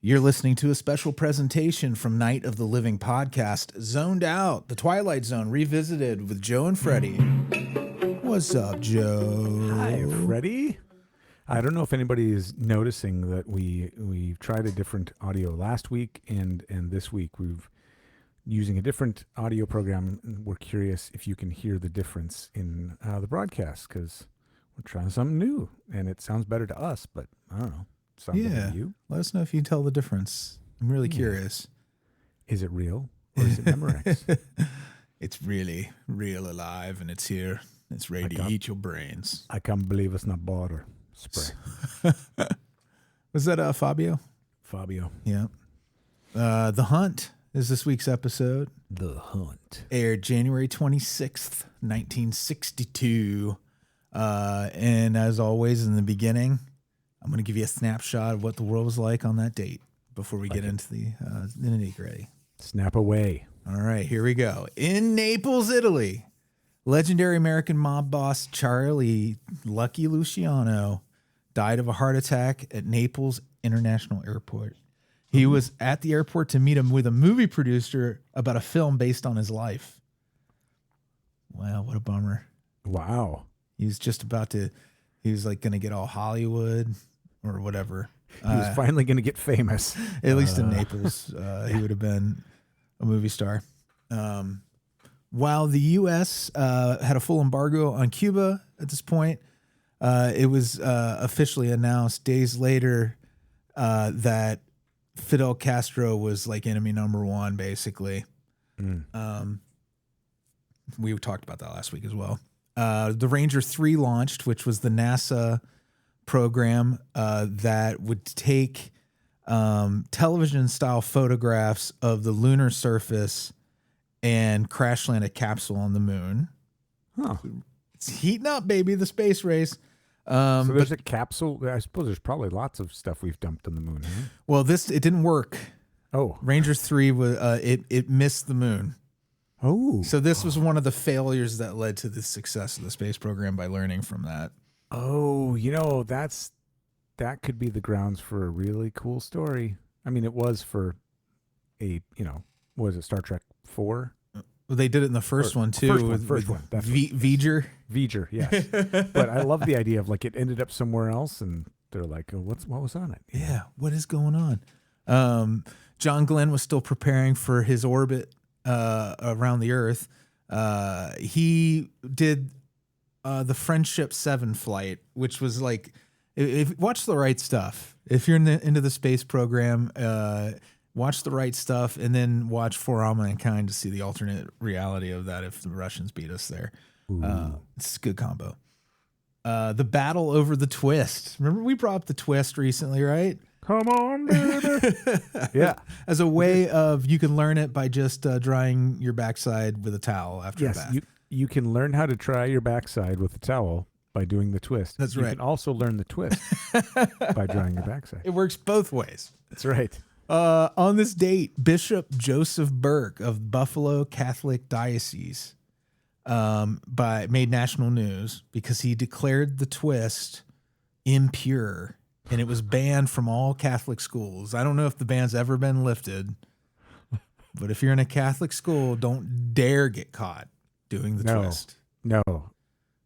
You're listening to a special presentation from Night of the Living podcast, Zoned Out, the Twilight Zone revisited with Joe and Freddy. What's up, Joe? Hi, Freddy. I don't know if anybody is noticing that we tried a different audio last week and this week we've using a different audio program. We're curious if you can hear the difference in the broadcast because we're trying something new and it sounds better to us, but I don't know. Yeah, you? Let us know if you can tell the difference. I'm really curious. Is it real or is it Memorex? It's really real alive and it's here. It's ready to eat your brains. I can't believe it's not butter spray. Was that Fabio? Fabio. Yeah. The Hunt is this week's episode. The Hunt. Aired January 26th, 1962. And as always in the beginning, I'm going to give you a snapshot of what the world was like on that date before we get into the nitty-gritty. Snap away. All right, here we go. In Naples, Italy, legendary American mob boss Charlie Lucky Luciano died of a heart attack at Naples International Airport. He was at the airport to meet him with a movie producer about a film based on his life. Wow, what a bummer. Wow. He was just about to, he was like going to get all Hollywood or whatever. He was finally going to get famous. At least in Naples, he would have been a movie star. While the U.S. Had a full embargo on Cuba at this point, it was officially announced days later that Fidel Castro was like enemy number one, basically. We talked about that last week as well. The Ranger 3 launched, which was the NASA program that would take television-style photographs of the lunar surface and crash land a capsule on the moon. Huh. It's heating up, baby, the space race. So there's a capsule. I suppose there's probably lots of stuff we've dumped on the moon. Huh? Well, it didn't work. Oh. Ranger 3, was it missed the moon. Oh. So this was one of the failures that led to the success of the space program by learning from that. Oh, that could be the grounds for a really cool story. I mean, it was for what was it, Star Trek 4? Well, they did it in the first one too. First one. That's V'ger. V'ger, yes. But I love the idea of like it ended up somewhere else and they're like, oh, what was on it? Yeah, what is going on? John Glenn was still preparing for his orbit around the Earth. He did the Friendship 7 flight, which was like, watch The Right Stuff. If you're into the space program, watch The Right Stuff and then watch For All Mankind to see the alternate reality of that if the Russians beat us there. It's a good combo. The battle over the twist. Remember we brought up the twist recently, right? Come on, baby. Yeah. As a way of, you can learn it by just drying your backside with a towel after a bath. You can learn how to dry your backside with a towel by doing the twist. That's right. You can also learn the twist by drying your backside. It works both ways. That's right. On this date, Bishop Joseph Burke of Buffalo Catholic Diocese made national news because he declared the twist impure. And it was banned from all Catholic schools. I don't know if the ban's ever been lifted, but if you're in a Catholic school, don't dare get caught doing the twist. No.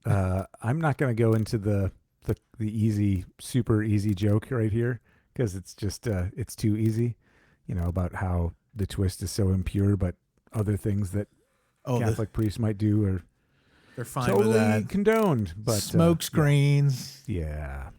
I'm not going to go into the easy, super easy joke right here because it's just it's too easy, about how the twist is so impure, but other things that Catholic priests might do they're fine totally with that. Condoned. But smoke screens. Yeah.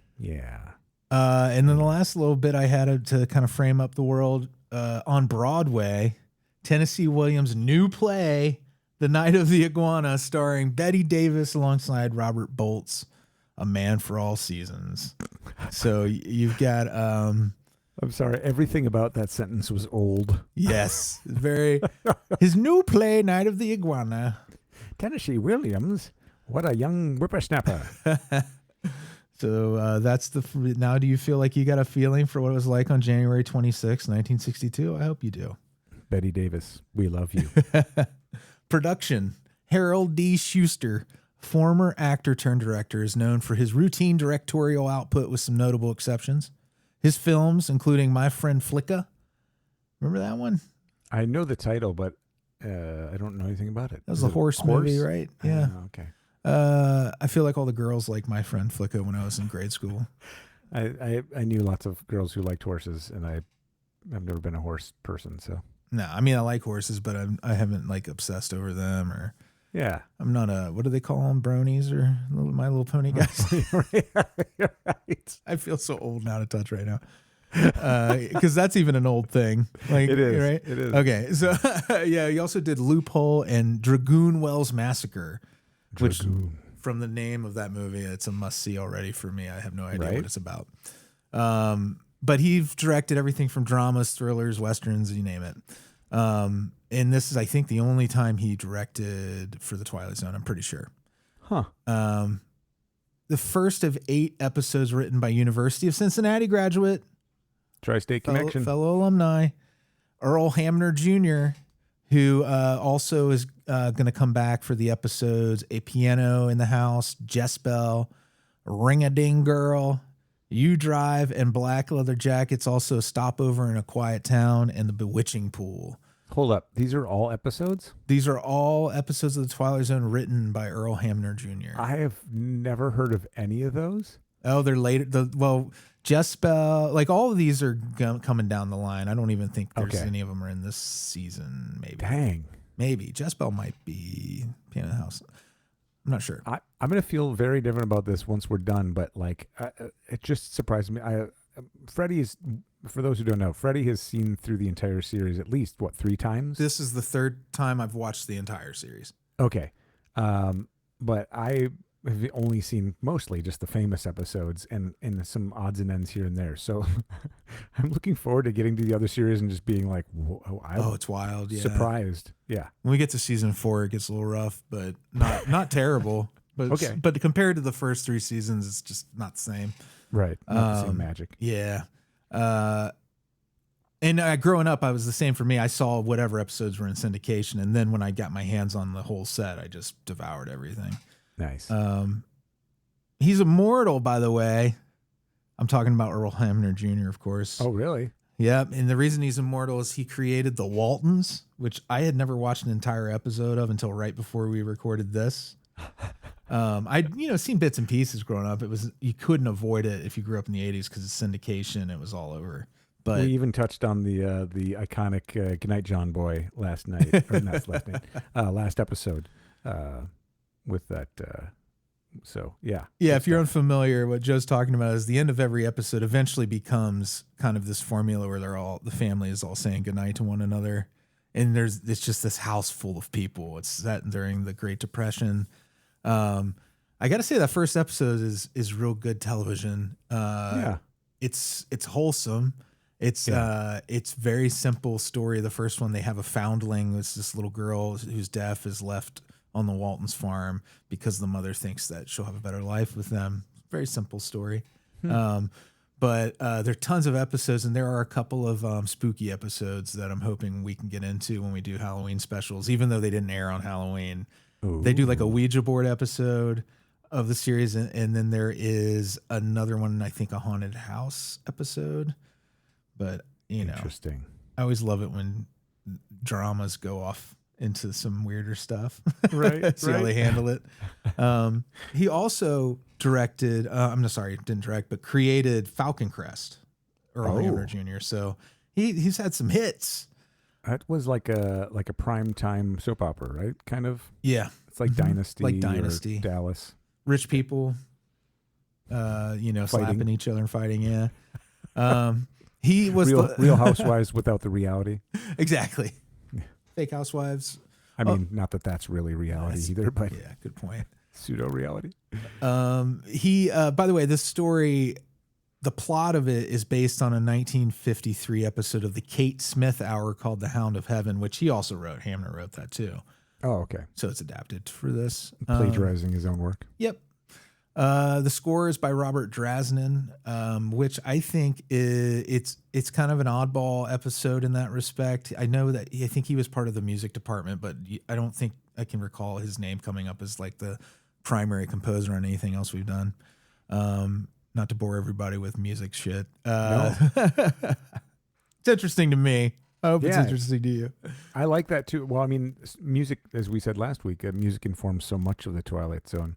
And then the last little bit I had to kind of frame up the world on Broadway, Tennessee Williams' new play, The Night of the Iguana, starring Betty Davis alongside Robert Boltz, A Man for All Seasons. So you've got... I'm sorry, everything about that sentence was old. Yes, his new play, Night of the Iguana. Tennessee Williams, what a young whippersnapper. So now do you feel like you got a feeling for what it was like on January 26, 1962? I hope you do. Betty Davis, we love you. Production, Harold D. Schuster, former actor turned director, is known for his routine directorial output with some notable exceptions. His films, including My Friend Flicka. Remember that one? I know the title, but I don't know anything about it. That was a horse movie, right? Yeah. Okay. I feel like all the girls like My Friend Flicka when I was in grade school. I knew lots of girls who liked horses, and I've never been a horse person, so. No, I mean, I like horses, but I haven't like obsessed over them, or Yeah. I'm not a, what do they call them? Bronies or My Little Pony guys? You're right. I feel so old and out of touch right now. Because that's even an old thing. Like, It is. right? It is. Okay. So, yeah, he also did Loophole and Dragoon Wells Massacre, which from the name of that movie, it's a must see already for me. I have no idea what it's about. But he's directed everything from dramas, thrillers, westerns, you name it. And this is, I think, the only time he directed for the Twilight Zone. I'm pretty sure. Huh. The first of 8 episodes written by University of Cincinnati graduate, Tri-State Connection. fellow alumni, Earl Hamner Jr., who also is going to come back for the episodes A Piano in the House, Jess Bell, Ring-a-Ding Girl, You Drive, and Black Leather Jackets, also Stopover in a Quiet Town, and The Bewitching Pool. Hold up. These are all episodes? These are all episodes of The Twilight Zone written by Earl Hamner Jr. I have never heard of any of those. Oh, they're later. Well, Jess Bell, like all of these are coming down the line. I don't even think there's any of them are in this season. Maybe. Dang. Maybe. Jess Bell might be Piano in the House. I'm not sure. I'm going to feel very different about this once we're done, but like it just surprised me. Freddy is, for those who don't know, Freddy has seen through the entire series at least, 3 times? This is the 3rd time I've watched the entire series. Okay. But I have only seen mostly just the famous episodes and some odds and ends here and there. So I'm looking forward to getting to the other series and just being like, whoa, it's wild. Yeah. Surprised. Yeah. When we get to season 4, it gets a little rough, but not terrible. But okay. But compared to the first 3 seasons, it's just not the same. Right. Not the same magic. Yeah. And growing up, I was the same for me. I saw whatever episodes were in syndication. And then when I got my hands on the whole set, I just devoured everything. Nice. He's immortal, by the way. I'm talking about Earl Hamner Jr., of course. Oh, really? Yep. And the reason he's immortal is he created the Waltons, which I had never watched an entire episode of until right before we recorded this. I'd seen bits and pieces growing up. It was, you couldn't avoid it if you grew up in the 80s because it's syndication. It was all over. But we even touched on the iconic Goodnight John Boy last night, or not last night, last episode with that. So yeah. Yeah, if you're unfamiliar, what Joe's talking about is the end of every episode eventually becomes kind of this formula where the family is all saying goodnight to one another. And it's just this house full of people. It's set during the Great Depression. I got to say that first episode is real good television. Yeah. It's wholesome. It's very simple story. The first one, they have a foundling. It's this little girl who's deaf is left on the Waltons farm because the mother thinks that she'll have a better life with them. Very simple story. But there are tons of episodes, and there are a couple of spooky episodes that I'm hoping we can get into when we do Halloween specials, even though they didn't air on Halloween. Ooh. They do like a Ouija board episode of the series, and then there is another one, I think a haunted house episode. But, interesting. I always love it when dramas go off into some weirder stuff. Right. See how they handle it. He also directed, didn't direct, but created Falcon Crest, Earl Hamner Jr. So he's had some hits. That was like a primetime soap opera, right? Kind of. Yeah. It's like Dynasty. Like Dynasty. Or Dallas. Rich people, slapping each other and fighting. Yeah. He was real housewives without the reality. Exactly. Fake housewives. I mean, not that that's really reality either, but yeah, good point. Pseudo reality. He, by the way, this story, the plot of it is based on a 1953 episode of the Kate Smith Hour called The Hound of Heaven, which he also wrote. Hamner wrote that too. Oh, okay. So it's adapted for this. Plagiarizing his own work. Yep. The score is by Robert Drasnin, which I think it's kind of an oddball episode in that respect. I know that I think he was part of the music department, but I don't think I can recall his name coming up as like the primary composer on anything else we've done. not to bore everybody with music shit. No. It's interesting to me. I hope it's Yeah. interesting to you. I like that too. Well, I mean, music, as we said last week, music informs so much of the Twilight Zone.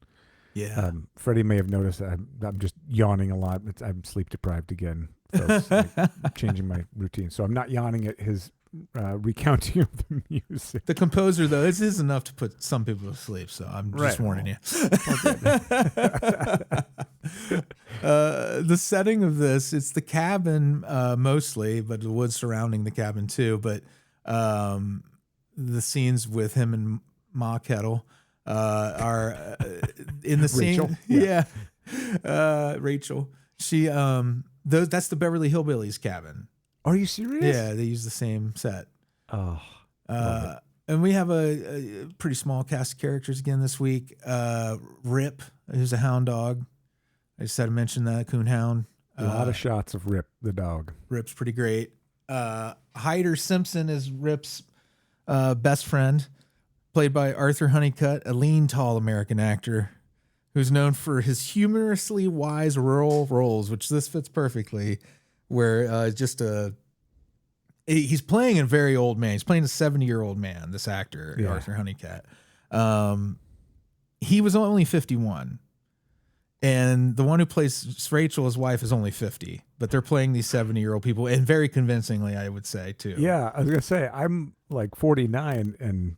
Yeah. Freddie may have noticed that I'm just yawning a lot. I'm sleep deprived again, folks. I'm changing my routine. So I'm not yawning at his recounting of the music. The composer, though, it is enough to put some people to sleep, so I'm just warning you. The setting of this, it's the cabin mostly, but the woods surrounding the cabin too. But the scenes with him and Ma Kettle are in the scene. Rachel? Yeah. Rachel. She that's the Beverly Hillbillies cabin. Are you serious? Yeah, they use the same set. Oh. And we have a pretty small cast of characters again this week. Rip, who's a hound dog. I just had to mention that, coon hound. A lot of shots of Rip, the dog. Rip's pretty great. Hyder Simpson is Rip's best friend, played by Arthur Honeycutt, a lean, tall American actor who's known for his humorously wise rural roles, which this fits perfectly, where he's playing a very old man. He's playing a 70-year-old man, this actor, Arthur Honeycutt. He was only 51. And the one who plays Rachel, his wife, is only 50. But they're playing these 70-year-old people, and very convincingly, I would say, too. Yeah, I was going to say, I'm like 49, and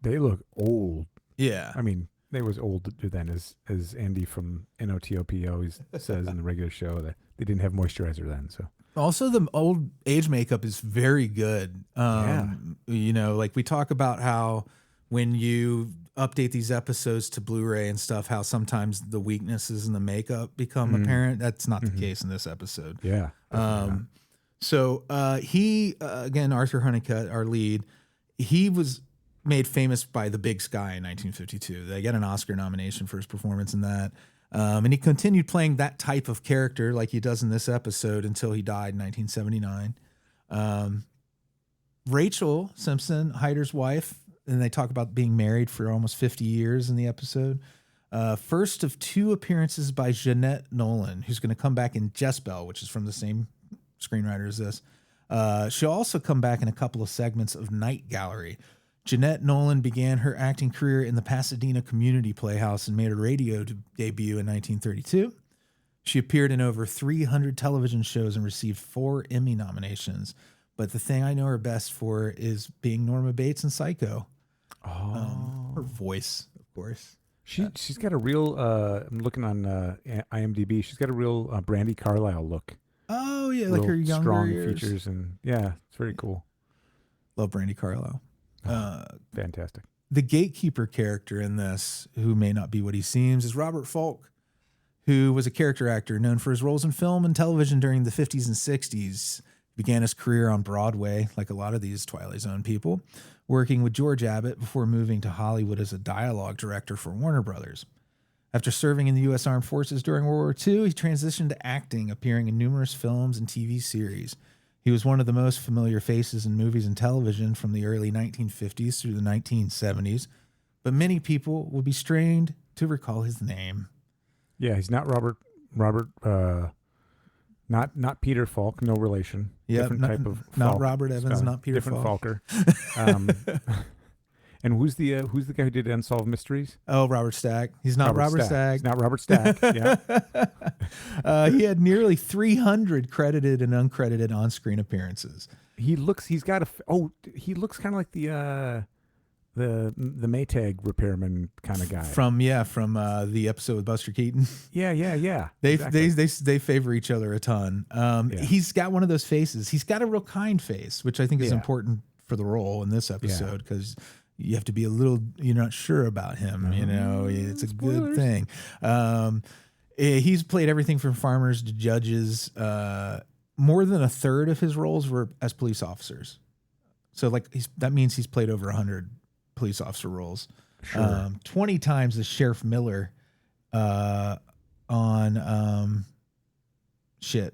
they look old. Yeah. I mean, they was older then, as Andy from NOTOP always says in the regular show, that they didn't have moisturizer then. So also, the old age makeup is very good. You know, like we talk about how when you update these episodes to Blu-ray and stuff, how sometimes the weaknesses in the makeup become apparent. That's not the case in this episode. Yeah. So he, again, Arthur Honeycutt, our lead, he was made famous by The Big Sky in 1952. They got an Oscar nomination for his performance in that. And he continued playing that type of character like he does in this episode until he died in 1979. Rachel Simpson, Hyder's wife, and they talk about being married for almost 50 years in the episode. First of two appearances by Jeanette Nolan, who's going to come back in Jezebel, which is from the same screenwriter as this. She'll also come back in a couple of segments of Night Gallery. Jeanette Nolan began her acting career in the Pasadena Community Playhouse and made her radio debut in 1932. She appeared in over 300 television shows and received 4 Emmy nominations. But the thing I know her best for is being Norma Bates in Psycho. Her voice, of course. She's got a real, I'm looking on IMDb, she's got a real Brandy Carlisle look. Oh, yeah, Real like her younger strong years. features. And yeah, it's very cool. Love Brandy Carlisle. Fantastic. The gatekeeper character in this, who may not be what he seems, is Robert Falk, who was a character actor known for his roles in film and television during the 50s and 60s. Began his career on Broadway, like a lot of these Twilight Zone people, working with George Abbott before moving to Hollywood as a dialogue director for Warner Brothers. After serving in the U.S. Armed Forces during World War II, he transitioned to acting, appearing in numerous films and TV series. He was one of the most familiar faces in movies and television from the early 1950s through the 1970s, but many people would be strained to recall his name. Yeah, he's not not Peter Falk, no relation. Yeah, different type of not Falk Robert Evans, spelling. not Peter different Falk. Falker. And who's the guy who did Unsolved Mysteries? Oh, Robert Stack. He's not Robert Stack. He's not Robert Stack. Yeah. He had nearly 300 credited and uncredited on-screen appearances. He looks kind of like the Maytag repairman kind of guy. From the episode with Buster Keaton. Yeah. They favor each other a ton. He's got one of those faces. He's got a real kind face, which I think is important for the role in this episode because you have to be you're not sure about him. You know, it's a good thing. He's played everything from farmers to judges. More than a third of his roles were as police officers. So that means he's played over 100 police officer roles. Sure. 20 times as Sheriff Miller on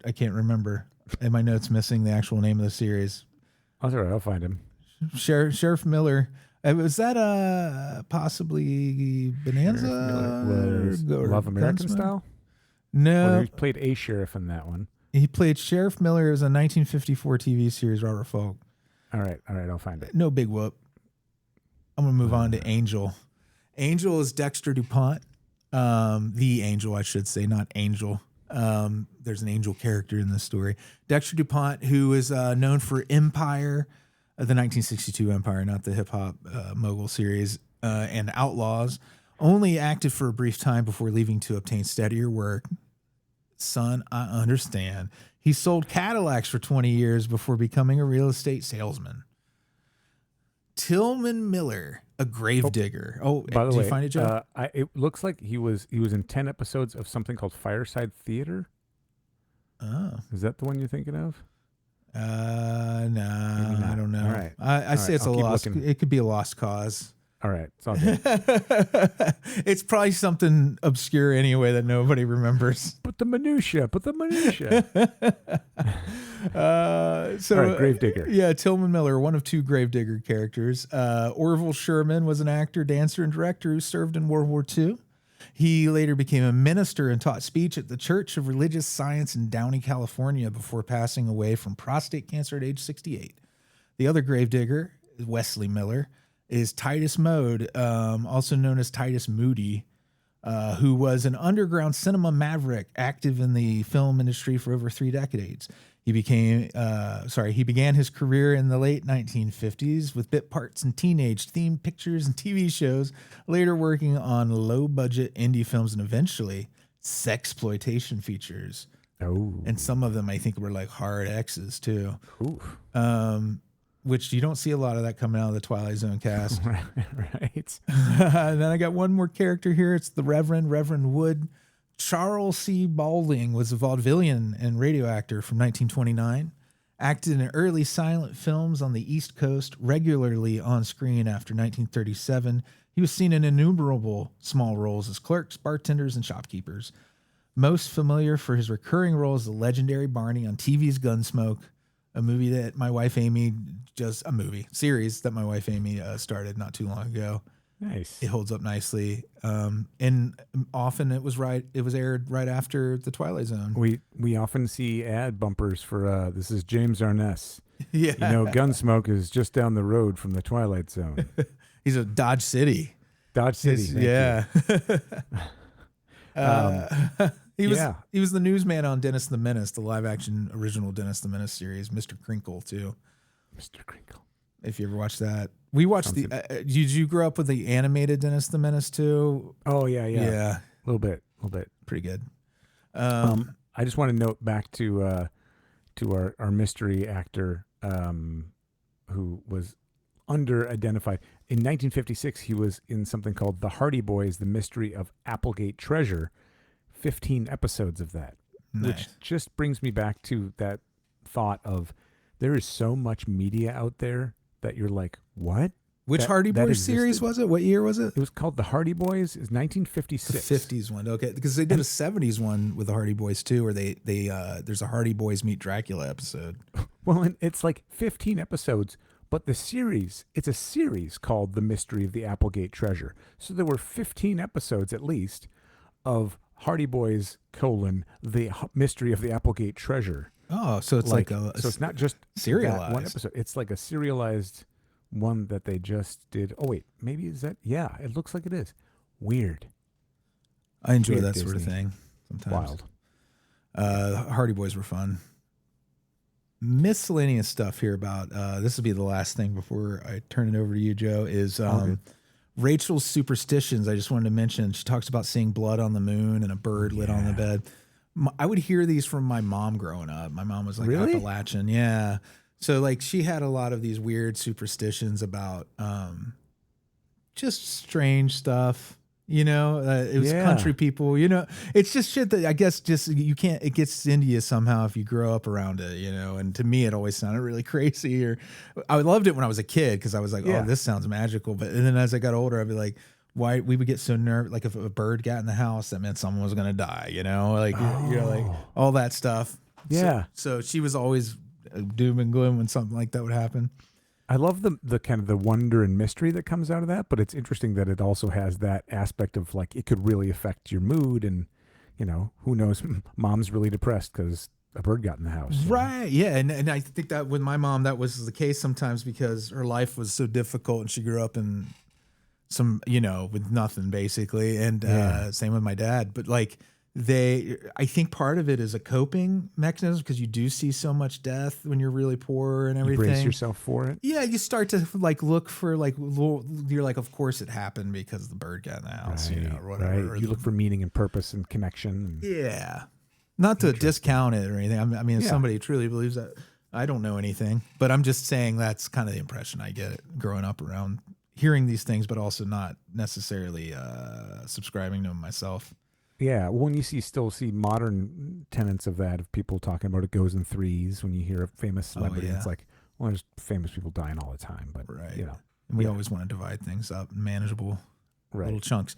I can't remember. In my notes missing the actual name of the series. That's all right, I'll find him. Sheriff Miller. Was that possibly Bonanza? Was Love American Style? No, he played a sheriff in that one. he played Sheriff Miller. It was a 1954 TV series. Robert Falk. All right, I'll find it. No big whoop. I'm gonna move on to Angel. Angel is Dexter DuPont. The Angel, I should say, not Angel. There's an angel character in this story. Dexter DuPont, who is known for Empire, the 1962 Empire, not the hip hop mogul series, and Outlaws, only acted for a brief time before leaving to obtain steadier work. Son, I understand. He sold Cadillacs for 20 years before becoming a real estate salesman. Tillman Miller, a gravedigger. By the way, did you find it, Joe? it looks like he was in 10 episodes of something called Fireside Theater. Oh, Is that the one you're thinking of? No, I don't know. All right. I say it's a I'll keep lost. looking. It could be a lost cause. All right, it's all good. It's probably something obscure anyway that nobody remembers. Put the minutia. So, all right, Gravedigger. Yeah, Tillman Miller, one of two Gravedigger characters. Orville Sherman was an actor, dancer, and director who served in World War II. He later became a minister and taught speech at the Church of Religious Science in Downey, California, before passing away from prostate cancer at age 68. The other Gravedigger, Wesley Miller, is Titus Mode, also known as Titus Moody, who was an underground cinema maverick active in the film industry for over 3 decades. He began his career in the late 1950s with bit parts in teenage-themed pictures and TV shows, later working on low-budget indie films and eventually sexploitation features. Oh. And some of them, I think, were like hard X's, too. Oof. Which you don't see a lot of that coming out of the Twilight Zone cast. Right. And then I got one more character here. It's the Reverend Wood. Charles C. Balding was a vaudevillian and radio actor from 1929. Acted in early silent films on the East Coast, regularly on screen after 1937. He was seen in innumerable small roles as clerks, bartenders, and shopkeepers. Most familiar for his recurring role as the legendary Barney on TV's Gunsmoke, a movie that my wife Amy series that my wife Amy started not too long ago. Nice. It holds up nicely. And often it was aired right after the Twilight Zone. We often see ad bumpers for this is James Arness. Yeah. Gunsmoke is just down the road from the Twilight Zone. He's a Dodge City. Thank yeah. you. He was the newsman on Dennis the Menace, the live action original Dennis the Menace series, Mr. Crinkle too. Mr. Crinkle. If you ever watched that. We watched did you grow up with the animated Dennis the Menace too? Oh yeah. Yeah. A little bit. Pretty good. I just want to note back to our mystery actor who was under-identified. In 1956, he was in something called The Hardy Boys, The Mystery of Applegate Treasure. 15 episodes of that, nice. Which just brings me back to that thought of there is so much media out there that you're like, what? Which Hardy Boys series was it? What year was it? It was called The Hardy Boys. It was 1956. The 50s one, okay. Because they did a 70s one with the Hardy Boys too, where they there's a Hardy Boys Meet Dracula episode. Well, and it's like 15 episodes, but it's a series called The Mystery of the Applegate Treasure. So there were 15 episodes at least of Hardy Boys, the Mystery of the Applegate Treasure. Oh, so it's like a... So it's not just serialized. one episode. It's like a serialized one that they just did. Oh, wait. Maybe is that... Yeah, it looks like it is. Weird. I enjoy Weird that Disney. sort of thing sometimes. Wild. Hardy Boys were fun. Miscellaneous stuff here about... this will be the last thing before I turn it over to you, Joe, is... Rachel's superstitions, I just wanted to mention. She talks about seeing blood on the moon and a bird lit on the bed. I would hear these from my mom growing up. My mom was like Really? Appalachian. Yeah. So like she had a lot of these weird superstitions about just strange stuff. It was country people, it's just shit that I guess just you can't, it gets into you somehow if you grow up around it, and to me, it always sounded really crazy I loved it when I was a kid because I was like, oh, this sounds magical. And then as I got older, I'd be like, why we would get so nervous. Like if a bird got in the house, that meant someone was going to die, like all that stuff. Yeah. So she was always doom and gloom when something like that would happen. I love the kind of the wonder and mystery that comes out of that, but it's interesting that it also has that aspect of like it could really affect your mood and who knows? Mom's really depressed because a bird got in the house. Right. Yeah. And I think that with my mom, that was the case sometimes because her life was so difficult and she grew up in some, with nothing basically. And same with my dad. But like I think part of it is a coping mechanism because you do see so much death when you're really poor and everything. You brace yourself for it. Yeah. You start to like look for like, you're like, of course it happened because the bird got in the house, or whatever. Right. You look for meaning and purpose and connection. Yeah. Not to discount it or anything. I mean, if somebody truly believes that, I don't know anything, but I'm just saying that's kind of the impression I get growing up around hearing these things, but also not necessarily subscribing to them myself. Yeah, when you still see modern tenets of that, of people talking about it goes in threes. When you hear a famous celebrity, it's like, well, there's famous people dying all the time, but and we always want to divide things up in manageable little chunks.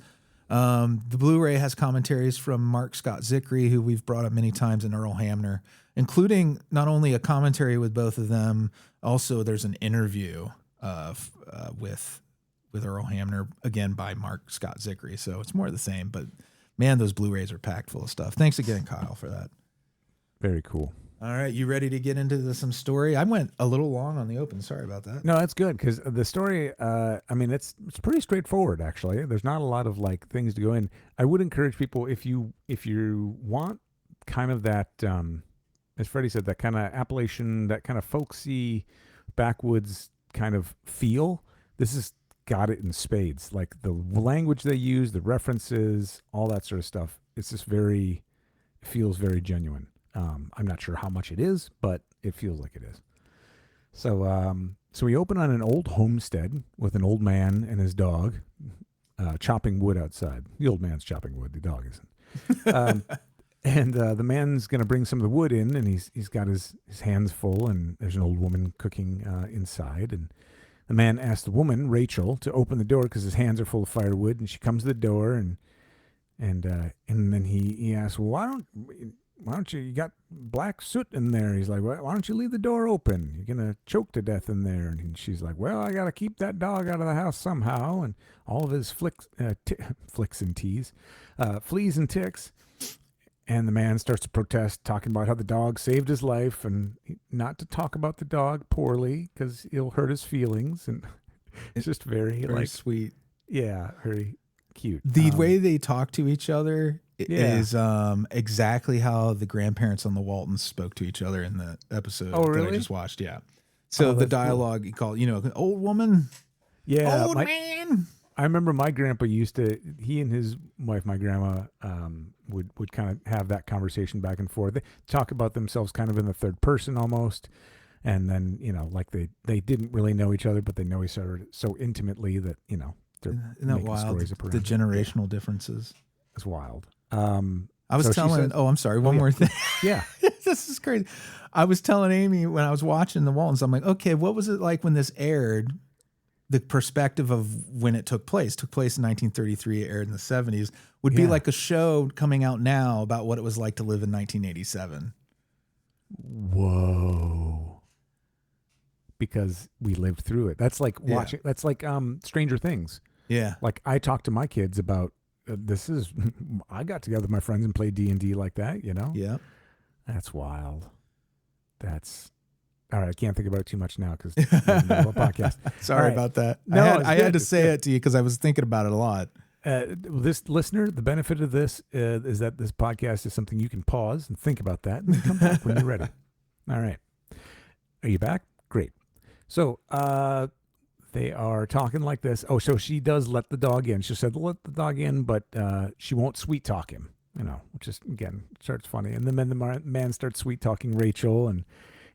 The Blu-ray has commentaries from Mark Scott Zickery, who we've brought up many times, and Earl Hamner, including not only a commentary with both of them, also there's an interview with Earl Hamner, again by Mark Scott Zickery. So it's more of the same, but man, those Blu-rays are packed full of stuff. Thanks again, Kyle, for that. Very cool. All right, you ready to get into some story? I went a little long on the open. Sorry about that. No, that's good because the story. It's pretty straightforward actually. There's not a lot of like things to go in. I would encourage people if you want kind of that, as Freddie said, that kind of Appalachian, that kind of folksy, backwoods kind of feel. This has got it in spades. Like the language they use, the references, all that sort of stuff. It's just feels very genuine. I'm not sure how much it is, but it feels like it is. So we open on an old homestead with an old man and his dog chopping wood outside. The old man's chopping wood. The dog isn't. And the man's going to bring some of the wood in, and he's got his hands full, and there's an old woman cooking inside. And the man asks the woman, Rachel, to open the door because his hands are full of firewood, and she comes to the door, and then he asks, well, why don't you got black soot in there? He's like, why don't you leave the door open? You're going to choke to death in there. And she's like, well, I got to keep that dog out of the house somehow. And all of his fleas and ticks. And the man starts to protest, talking about how the dog saved his life and not to talk about the dog poorly because it'll hurt his feelings. And it's just very sweet. Yeah, very cute. The way they talk to each other is exactly how the grandparents on the Waltons spoke to each other in the episode that I just watched. Yeah. So the dialogue you call, old woman. Yeah. Old man. I remember my grandpa he and his wife, my grandma, would kind of have that conversation back and forth. They talk about themselves kind of in the third person almost. And then, like they didn't really know each other, but they know each other so intimately that, they're Isn't that wild? The generational differences. It's wild. I was telling, I'm sorry, one more thing. Yeah. This is crazy. I was telling Amy when I was watching the Waltons, I'm like, okay, what was it like when this aired? The perspective of when it took place in 1933, it aired in the 70s, would be like a show coming out now about what it was like to live in 1987. Whoa. Because we lived through it. That's like watching, that's like Stranger Things. Yeah. Like I talk to my kids about, I got together with my friends and played D&D like that, Yeah. That's wild. That's, all right, I can't think about it too much now because it's a podcast. Sorry about that. No, I had to say it to you because I was thinking about it a lot. This listener, the benefit of this is that this podcast is something you can pause and think about that and then come back when you're ready. All right. Are you back? Great. So they are talking like this. Oh, so she does let the dog in. She said, let the dog in, but she won't sweet talk him, which is, again, starts funny. And then the man starts sweet talking Rachel and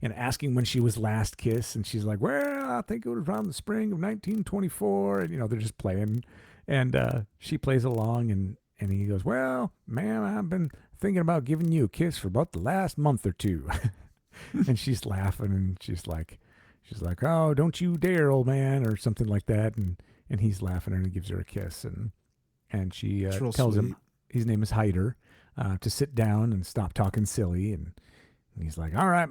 asking when she was last kissed. And she's like, well, I think it was around the spring of 1924. And, they're just playing. And she plays along and he goes, well, man, I've been thinking about giving you a kiss for about the last month or two. And she's laughing and she's like, oh, don't you dare, old man, or something like that. And he's laughing and he gives her a kiss. And she tells him his name is Hyder to sit down and stop talking silly. And he's like, all right,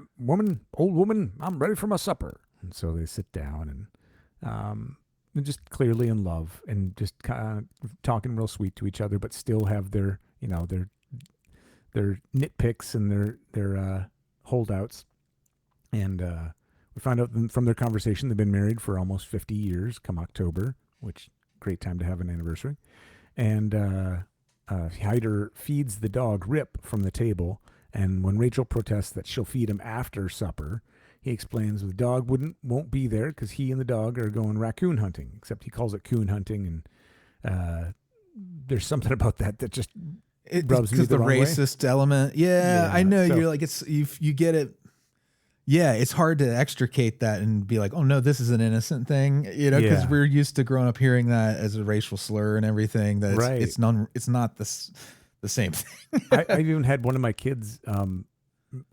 old woman, I'm ready for my supper. And so they sit down and just clearly in love and just kind of talking real sweet to each other, but still have their, their their nitpicks and their holdouts. And we found out from their conversation they've been married for almost 50 years come October, which great time to have an anniversary. And Hyder feeds the dog Rip from the table, and when Rachel protests that she'll feed him after supper, he explains the dog won't be there because he and the dog are going raccoon hunting, except he calls it coon hunting, and there's something about that just rubs me the wrong way. Racist element. Yeah, I know. So, you're like, it's you get it. Yeah, it's hard to extricate that and be like, oh no, this is an innocent thing, because we're used to growing up hearing that as a racial slur and everything. That it's not the same thing. I've even had one of my kids.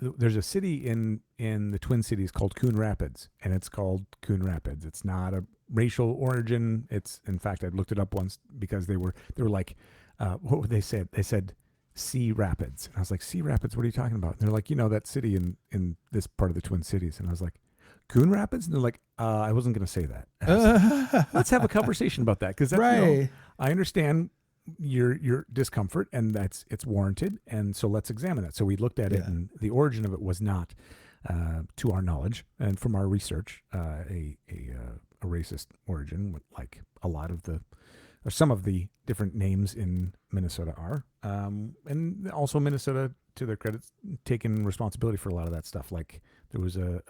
There's a city in the Twin Cities called Coon Rapids, and it's called Coon Rapids. It's not a racial origin. It's, in fact, I looked it up once because they were like, what would they say? They said Sea Rapids. And I was like, Sea Rapids, what are you talking about? And they're like, that city in this part of the Twin Cities. And I was like, Coon Rapids? And they're like, I wasn't going to say that. Let's have a conversation about that. Because I understand your discomfort, and it's warranted. And so let's examine that. So we looked at it, and the origin of it was not, to our knowledge and from our research, a racist origin, like a lot of or some of the different names in Minnesota are. And also Minnesota, to their credit, taken responsibility for a lot of that stuff. Like there was a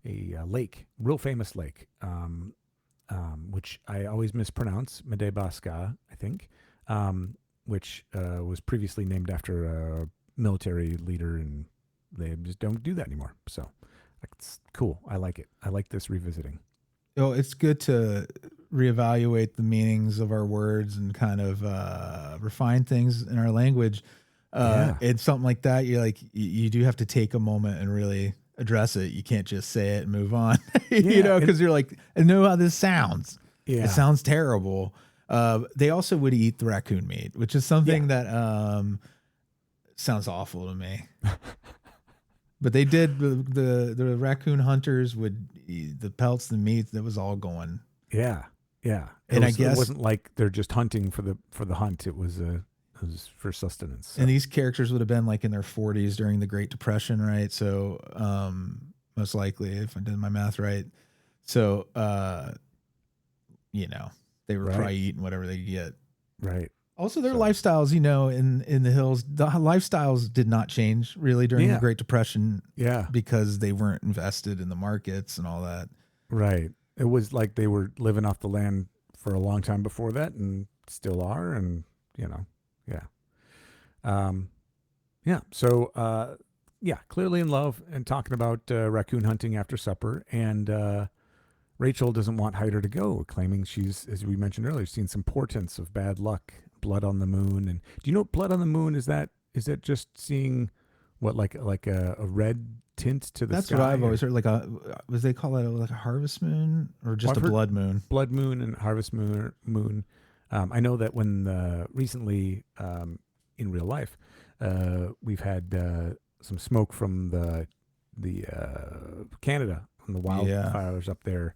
lake, real famous lake, which I always mispronounce, Medebaska, I think, which was previously named after a military leader, and they just don't do that anymore. So it's cool. I like it. I like this revisiting. Oh, it's good to reevaluate the meanings of our words and kind of refine things in our language. It's something like that. You do have to take a moment and really address it. You can't just say it and move on, because you're like, I know how this sounds. Yeah. It sounds terrible. They also would eat the raccoon meat, which is something that sounds awful to me. But they did. The raccoon hunters would eat the pelts, the meat. That was all going. Yeah. And I guess it wasn't like they're just hunting for the hunt. It was for sustenance. So. And these characters would have been like in their 40s during the Great Depression, right? So most likely, if I did my math right. So they were probably eating whatever they get. Right. Also, their lifestyles, in the hills, the lifestyles did not change really during the Great Depression. Yeah. Because they weren't invested in the markets and all that. Right. It was like they were living off the land for a long time before that, and still are. And, So, clearly in love and talking about raccoon hunting after supper. And Rachel doesn't want Hyder to go, claiming she's, as we mentioned earlier, seen some portents of bad luck. Blood on the moon. And do you know what blood on the moon is? That just seeing what like a red tint to the sky? That's what I've always heard. Like they call it like a harvest moon or just a blood moon? Blood moon and harvest moon. I know that when recently in real life we've had some smoke from the Canada from the wildfires up there.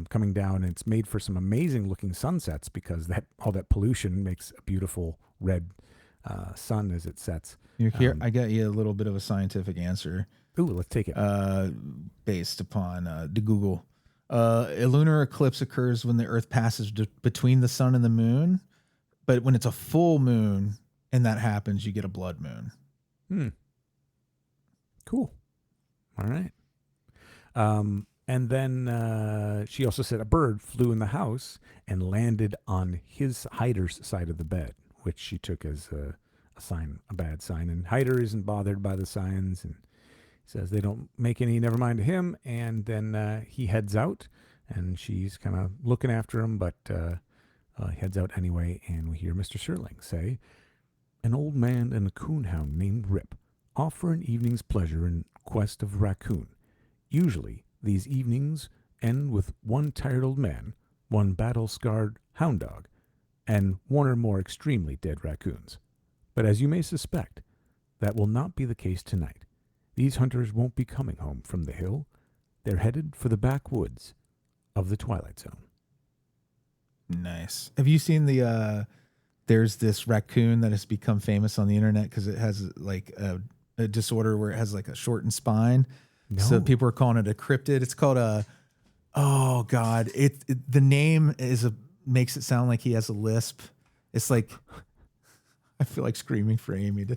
Coming down, and it's made for some amazing looking sunsets because all that pollution makes a beautiful red sun as it sets. Here, I got you a little bit of a scientific answer. Ooh, let's take it. Based upon the Google. A lunar eclipse occurs when the Earth passes between the sun and the moon, but when it's a full moon and that happens, you get a blood moon. Cool. All right. And then she also said a bird flew in the house and landed on Hyder's side of the bed, which she took as a sign, a bad sign. And Hyder isn't bothered by the signs, and says they don't make any never mind to him. And then he heads out, and she's kind of looking after him, but heads out anyway. And we hear Mr. Serling say, "An old man and a coonhound named Rip off for an evening's pleasure in quest of raccoon. Usually these evenings end with one tired old man, one battle-scarred hound dog, and one or more extremely dead raccoons. But as you may suspect, that will not be the case tonight. These hunters won't be coming home from the hill. They're headed for the backwoods of the Twilight Zone." Nice. Have you seen the there's this raccoon that has become famous on the internet because it has like a disorder where it has like a shortened spine. No. So people are calling it a cryptid. It's called oh God. The name makes it sound like he has a lisp. It's like, I feel like screaming for Amy to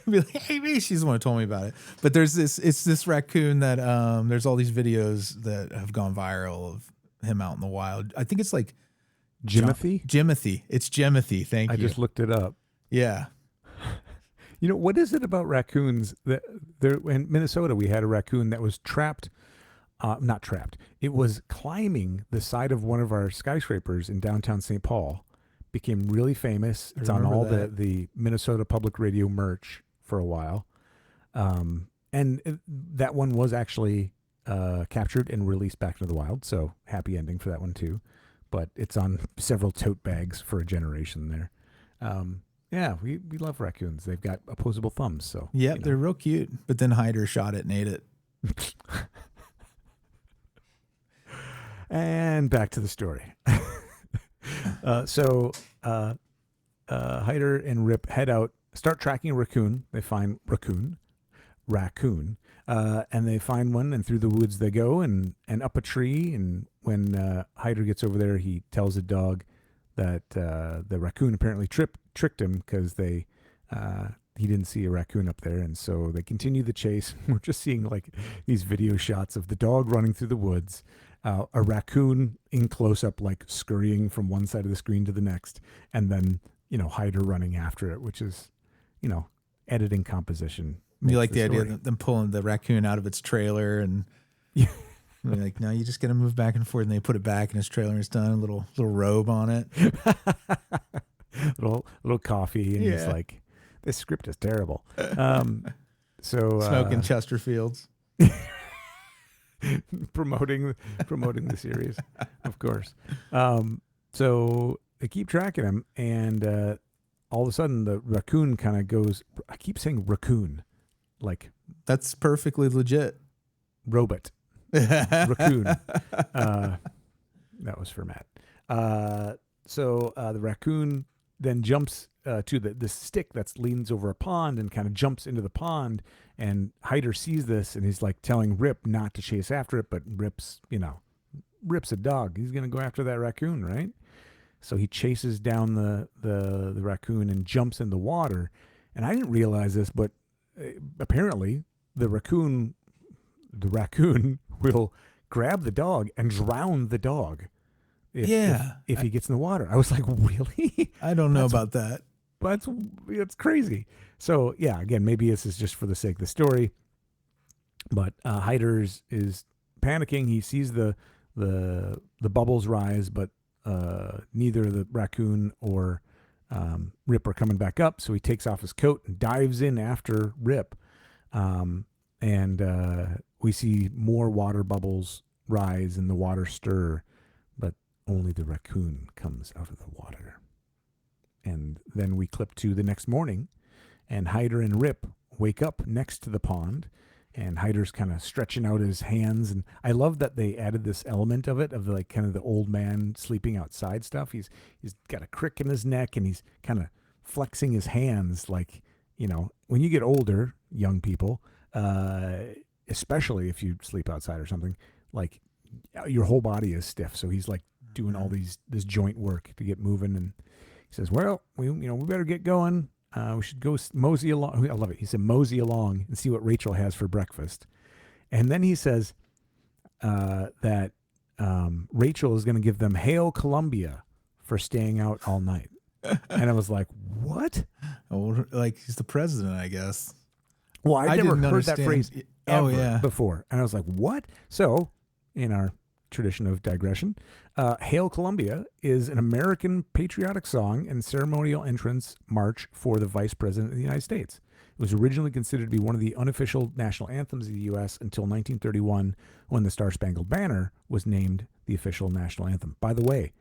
be like, Amy, she's the one who told me about it. But it's this raccoon that, there's all these videos that have gone viral of him out in the wild. I think it's like Jimothy? Jimothy. It's Jimothy. Thank you. I just looked it up. Yeah. You know, what is it about raccoons that there in Minnesota we had a raccoon that was trapped, not trapped. It was climbing the side of one of our skyscrapers in downtown St. Paul. Became really famous. It's on all the Minnesota Public Radio merch for a while. That one was actually captured and released back into the wild. So happy ending for that one too. But it's on several tote bags for a generation there. Yeah, we love raccoons. They've got opposable thumbs. So yep, they're real cute. But then Hyder shot it and ate it. And back to the story. So Hyder and Rip head out, start tracking a raccoon. They find raccoon, and they find one, and through the woods they go, and up a tree. And when Hyder gets over there, he tells the dog that the raccoon apparently tricked him because he didn't see a raccoon up there, and so they continue the chase. We're just seeing like these video shots of the dog running through the woods. A raccoon in close-up, like scurrying from one side of the screen to the next, and then, Hyder running after it, which is, editing composition. You like the idea of them pulling the raccoon out of its trailer and yeah. Like, no, you just got to move back and forth, and they put it back in his trailer and it's done, a little robe on it. little coffee, and he's like, this script is terrible. So smoking Chesterfields. promoting the series, of course. So they keep tracking him, and all of a sudden the raccoon kind of goes. I keep saying raccoon, like that's perfectly legit. Robot, raccoon. That was for Matt. So the raccoon then jumps to the stick that leans over a pond and kind of jumps into the pond. And Hyder sees this, and he's like telling Rip not to chase after it, but Rip's a dog. He's going to go after that raccoon, right? So he chases down the raccoon and jumps in the water. And I didn't realize this, but apparently the raccoon will grab the dog and drown the dog. If he gets in the water. I was like, really? I don't know about that. But it's crazy. So yeah, again, maybe this is just for the sake of the story. But Hyder is panicking. He sees the bubbles rise, but neither the raccoon or Rip are coming back up. So he takes off his coat and dives in after Rip. And we see more water bubbles rise and the water stir, but only the raccoon comes out of the water. And then we clip to the next morning, and Hyder and Rip wake up next to the pond, and Hyder's kind of stretching out his hands. And I love that they added this element of it, of like kind of the old man sleeping outside stuff. He's got a crick in his neck, and he's kind of flexing his hands like, when you get older, young people, especially if you sleep outside or something, like your whole body is stiff. So he's like doing all this joint work to get moving. And he says, well, we better get going. We should go mosey along. I love it. He said, mosey along and see what Rachel has for breakfast. And then he says that Rachel is going to give them Hail Columbia for staying out all night. And I was like, what? Oh, like he's the president, I guess. Well, I never heard that phrase ever before. And I was like, what? So, in our tradition of digression, Hail Columbia is an American patriotic song and ceremonial entrance march for the Vice President of the United States. It was originally considered to be one of the unofficial national anthems of the U.S. until 1931, when the Star-Spangled Banner was named the official national anthem. By the way,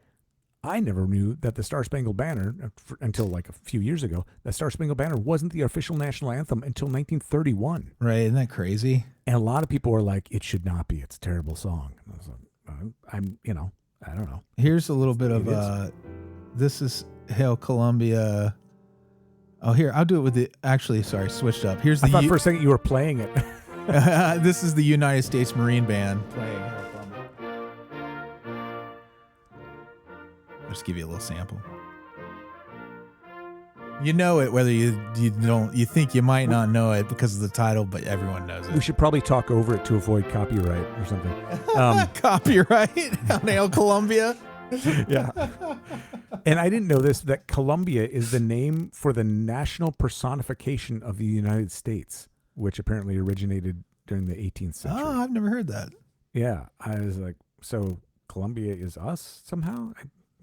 I never knew that the Star-Spangled Banner, until like a few years ago, the Star-Spangled Banner wasn't the official national anthem until 1931. Right, isn't that crazy? And a lot of people were like, it should not be. It's a terrible song. And I was like, I don't know. Here's a little bit of this is Hail Columbia. Oh, here, I'll do it with the, actually, sorry, switched up. Here's the, I thought for a second you were playing it. this is the United States Marine Band playing Hail Columbia. I'll just give you a little sample. You know it, whether you don't, you think you might not know it because of the title, but everyone knows We it. should probably talk over it to avoid copyright or something. Copyright on Hail Columbia. Yeah. And I didn't know this, that Columbia is the name for the national personification of the United States, which apparently originated during the 18th century. Oh, I've never heard that. Yeah. I was like, so Columbia is us somehow?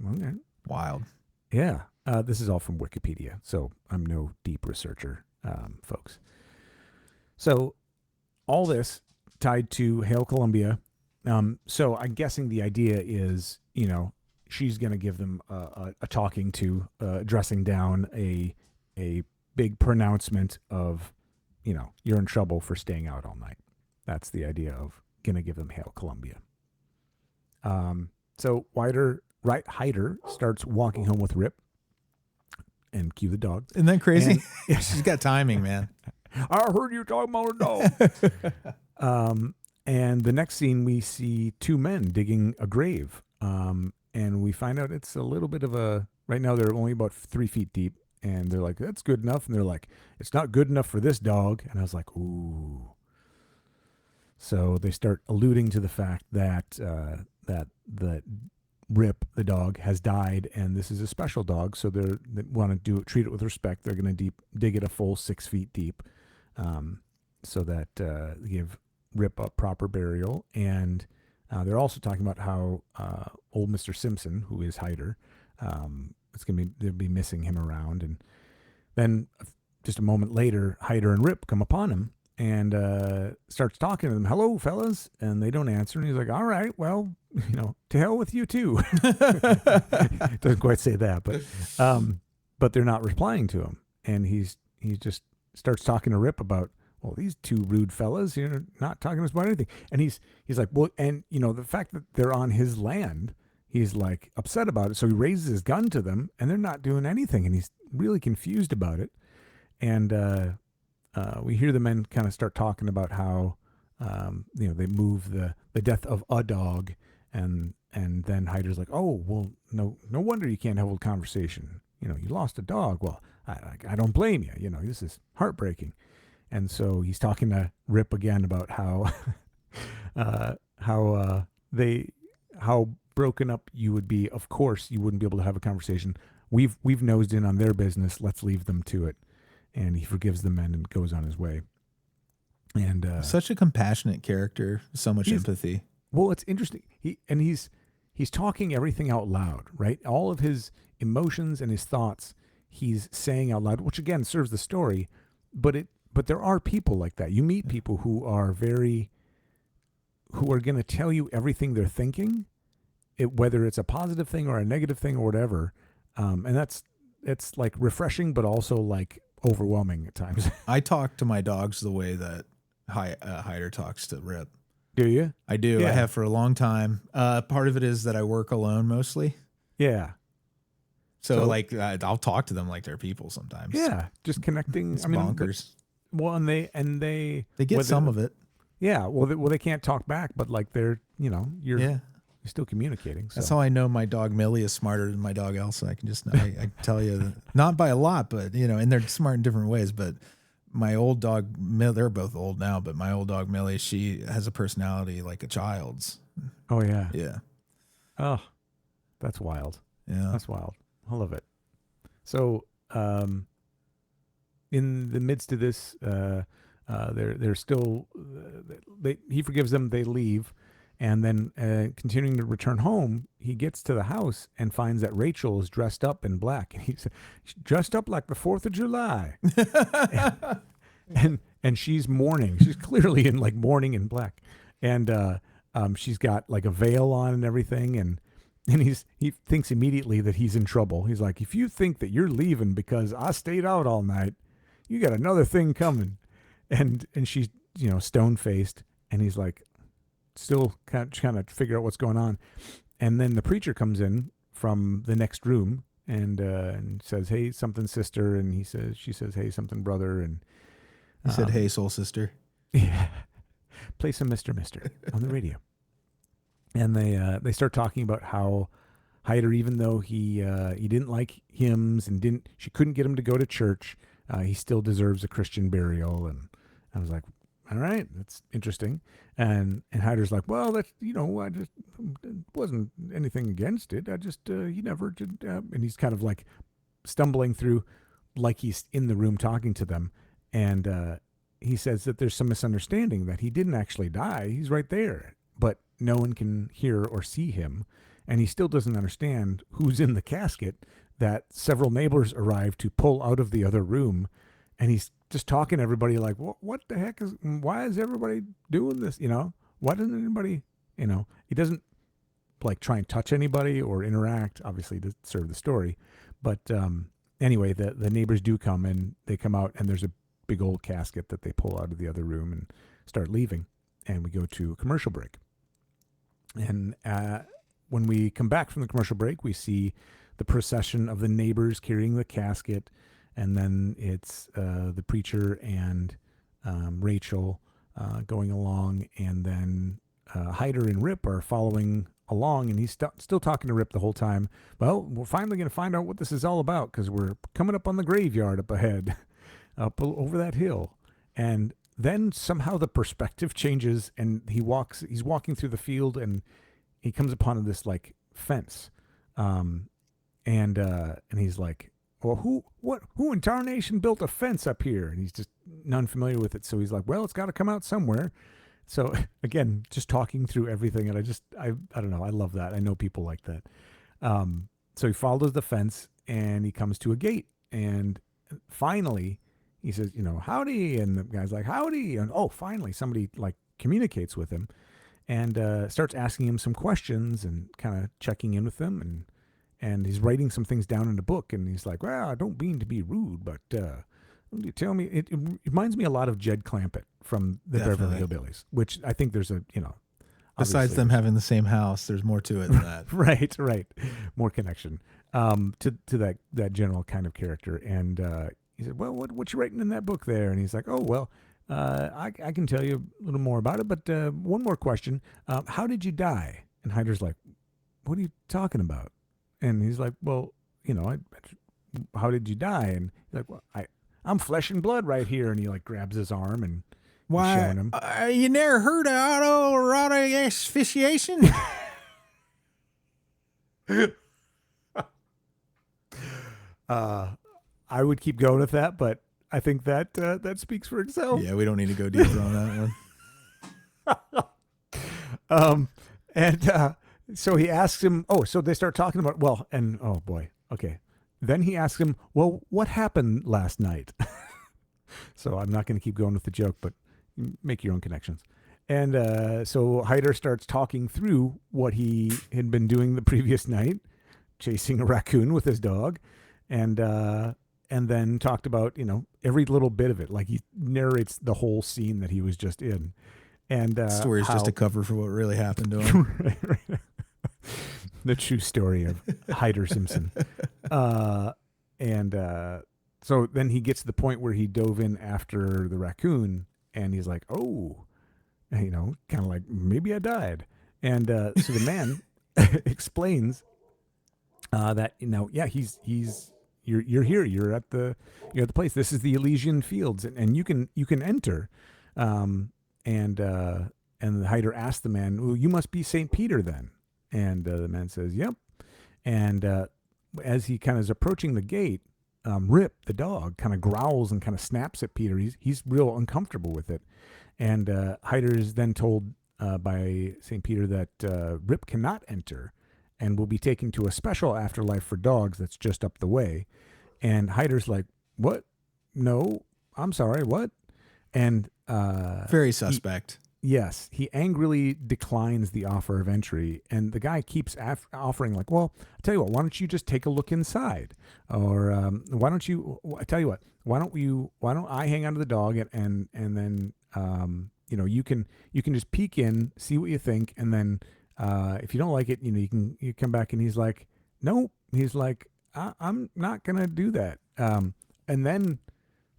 Okay. Wild. Yeah. This is all from Wikipedia, so I'm no deep researcher, folks. So all this tied to Hail Columbia. So I'm guessing the idea is, you know, she's going to give them a talking to, dressing down a big pronouncement of, you know, you're in trouble for staying out all night. That's the idea of going to give them Hail Columbia. So Hyder starts walking home with Rip. And cue the dog. Isn't that crazy? Yeah, she's got timing, man. I heard you talking about a dog. And the next scene, we see two men digging a grave. And we find out it's a little bit of a, right now they're only about 3 feet deep. And they're like, that's good enough. And they're like, it's not good enough for this dog. And I was like, ooh. So they start alluding to the fact that that the Rip, the dog, has died, and this is a special dog, so they want to treat it with respect. They're going to dig it a full 6 feet deep, so that they give Rip a proper burial. And they're also talking about how old Mr. Simpson, who is Hyder, they'll be missing him around. And then just a moment later, Hyder and Rip come upon him and starts talking to them. Hello, fellas. And they don't answer. And he's like, all right, well, you know, to hell with you too. Doesn't quite say that, but they're not replying to him. And he just starts talking to Rip about, well, these two rude fellas, you know, not talking to us about anything. And he's like, well, and you know, the fact that they're on his land, he's like upset about it. So he raises his gun to them and they're not doing anything. And he's really confused about it. And, we hear the men kind of start talking about how, you know, they move the death of a dog, and then Hyder's like, oh, well, no wonder you can't have a conversation. You know, you lost a dog. Well, I don't blame you. You know, this is heartbreaking. And so he's talking to Rip again about how, how broken up you would be. Of course, you wouldn't be able to have a conversation. We've nosed in on their business. Let's leave them to it. And he forgives the men and goes on his way. And such a compassionate character, so much empathy. Well, it's interesting. He's talking everything out loud, right? All of his emotions and his thoughts he's saying out loud, which again serves the story. But there are people like that. You meet people who are going to tell you everything they're thinking, whether it's a positive thing or a negative thing or whatever. And it's like refreshing, but also like overwhelming at times. I talk to my dogs the way that Hyder talks to Rip. Do you? I do. Yeah. I have for a long time. Part of it is that I work alone mostly. Yeah. So like I'll talk to them like they're people sometimes. Yeah, just connecting. It's bonkers. Well, and they get some of it. Yeah. Well, they can't talk back, but like they're, you know, you're still communicating. So. That's how I know my dog Millie is smarter than my dog Elsa. I can just I tell you that, not by a lot, but you know, and they're smart in different ways. But my old dog, they're both old now, but my old dog Millie, she has a personality like a child's. Oh yeah. Yeah. Oh, that's wild. Yeah. That's wild. I love it. So, in the midst of this, they're still, he forgives them, they leave. And then continuing to return home, he gets to the house and finds that Rachel is dressed up in black. And he's dressed up like the 4th of July. and she's mourning. She's clearly in like mourning in black. And she's got like a veil on and everything. And he thinks immediately that he's in trouble. He's like, if you think that you're leaving because I stayed out all night, you got another thing coming. And she's, you know, stone-faced. And he's like, still kind of figure out what's going on. And then the preacher comes in from the next room and says, "Hey, something, sister," and she says, "Hey, something, brother," and He said, "Hey, soul sister." yeah, play some Mister on the radio. And they start talking about how Hyder, even though he didn't like hymns and she couldn't get him to go to church, he still deserves a Christian burial. And I was like, all right, that's interesting. And Hyder's like, well, that's, I just wasn't anything against it. I just he never did. And he's kind of like stumbling through, like he's in the room talking to them, and he says that there's some misunderstanding, that he didn't actually die. He's right there, but no one can hear or see him. And he still doesn't understand who's in the casket, that several neighbors arrived to pull out of the other room. And he's just talking to everybody like, what the heck why is everybody doing this? Why doesn't anybody, he doesn't like try and touch anybody or interact, obviously, to serve the story. But anyway, the neighbors do come, and they come out, and there's a big old casket that they pull out of the other room and start leaving. And we go to a commercial break. And when we come back from the commercial break, we see the procession of the neighbors carrying the casket, and then it's the preacher and Rachel going along, and then Hyder and Rip are following along, and he's still talking to Rip the whole time. Well, we're finally going to find out what this is all about, because we're coming up on the graveyard up ahead, up over that hill. And then somehow the perspective changes, and he's walking through the field, and he comes upon this like fence, and he's like, well, who in tarnation built a fence up here? And he's just unfamiliar with it. So he's like, well, it's got to come out somewhere. So again, just talking through everything. And I don't know. I love that. I know people like that. So he follows the fence, and he comes to a gate, and finally he says, howdy. And the guy's like, howdy. And finally somebody like communicates with him, and starts asking him some questions and kind of checking in with him. And he's writing some things down in a book, and he's like, well, I don't mean to be rude, but you tell me, it reminds me a lot of Jed Clampett from the Definitely. Beverly Hillbillies, which I think there's a, Besides them having the same house, there's more to it than that. right. More connection to that general kind of character. And he said, well, what you writing in that book there? And he's like, oh, well, I can tell you a little more about it, but one more question. How did you die? And Hyder's like, what are you talking about? And he's like, well, how did you die? And he's like, well, I'm flesh and blood right here. And he like grabs his arm and Why? showing him. You never heard of autoerotic asphyxiation? I would keep going with that, but I think that that speaks for itself. Yeah, we don't need to go deeper on that one. And so he asks him, so they start talking about, well, and oh boy, okay. Then he asks him, well, what happened last night? So I'm not going to keep going with the joke, but make your own connections. And so Hyder starts talking through what he had been doing the previous night, chasing a raccoon with his dog, and then talked about, every little bit of it. Like he narrates the whole scene that he was just in. And The story is just a cover for what really happened to him. right. The true story of Hyder Simpson. So then he gets to the point where he dove in after the raccoon, and he's like, oh, kind of like, maybe I died. And so the man explains that, you're here, you're at the place. This is the Elysian Fields, and you can enter. And Hyder asked the man, well, you must be St. Peter then. And the man says, yep. And as he kind of is approaching the gate, Rip, the dog, kind of growls and kind of snaps at Peter. He's real uncomfortable with it. And Hyder is then told by St. Peter that Rip cannot enter and will be taken to a special afterlife for dogs that's just up the way. And Hyder's like, what? No, I'm sorry, what? And Very suspect. Yes, he angrily declines the offer of entry, and the guy keeps offering, like, well, I'll tell you what, why don't you just take a look inside? Or why don't you, I tell you what, why don't I hang on to the dog, and then, you can just peek in, see what you think, and then if you don't like it, you come back. And he's like, nope. He's like, I'm not going to do that. And then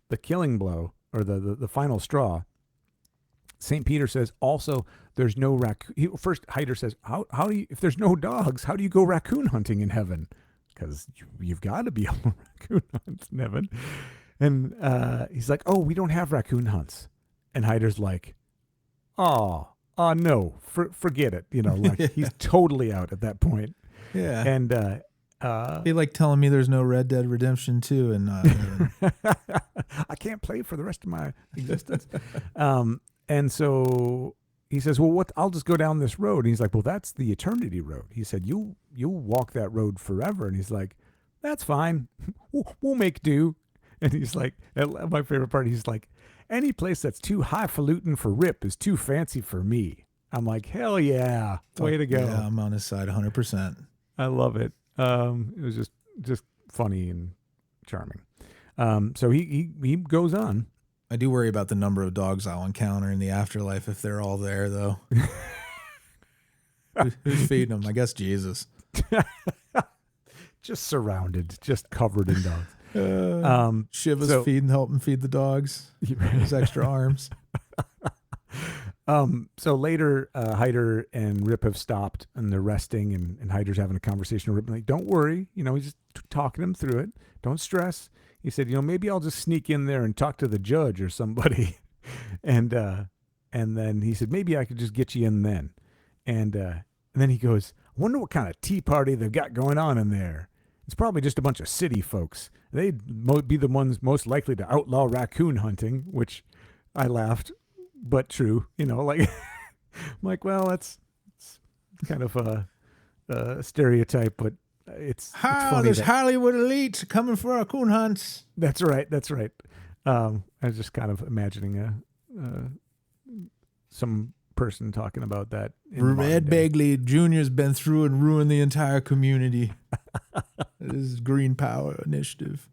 the killing blow, or the final straw, St. Peter says, also, there's no raccoon. First, Hyder says, how do you, if there's no dogs, how do you go raccoon hunting in heaven? Because you've got to be able to raccoon hunt in heaven. And he's like, oh, we don't have raccoon hunts. And Hyder's like, no, forget it. Like he's totally out at that point. Yeah. And he like telling me there's no Red Dead Redemption 2 and I can't play for the rest of my existence. And so he says, well, I'll just go down this road. And he's like, well, that's the eternity road. He said, you'll walk that road forever. And he's like, that's fine. We'll make do. And he's like, my favorite part, he's like, any place that's too highfalutin for Rip is too fancy for me. I'm like, hell yeah. Way to go. Yeah, I'm on his side 100%. I love it. It was just funny and charming. So he goes on. I do worry about the number of dogs I'll encounter in the afterlife if they're all there, though. Who's feeding them? I guess Jesus. Just surrounded, just covered in dogs. Shiva's helping feed the dogs. His extra arms. So later, Hyder and Rip have stopped and they're resting, and Hyder's having a conversation with Rip. Like, don't worry, he's just talking him through it. Don't stress. He said, maybe I'll just sneak in there and talk to the judge or somebody. And then he said, maybe I could just get you in then. And then he goes, I wonder what kind of tea party they've got going on in there. It's probably just a bunch of city folks. They'd be the ones most likely to outlaw raccoon hunting, which I laughed, but true. Like, I'm like, well, it's kind of a stereotype, but it's funny. There's Hollywood elites coming for raccoon hunts. That's right. I was just kind of imagining some person talking about that. Ed Begley Jr.'s been through and ruined the entire community. This is Green Power Initiative.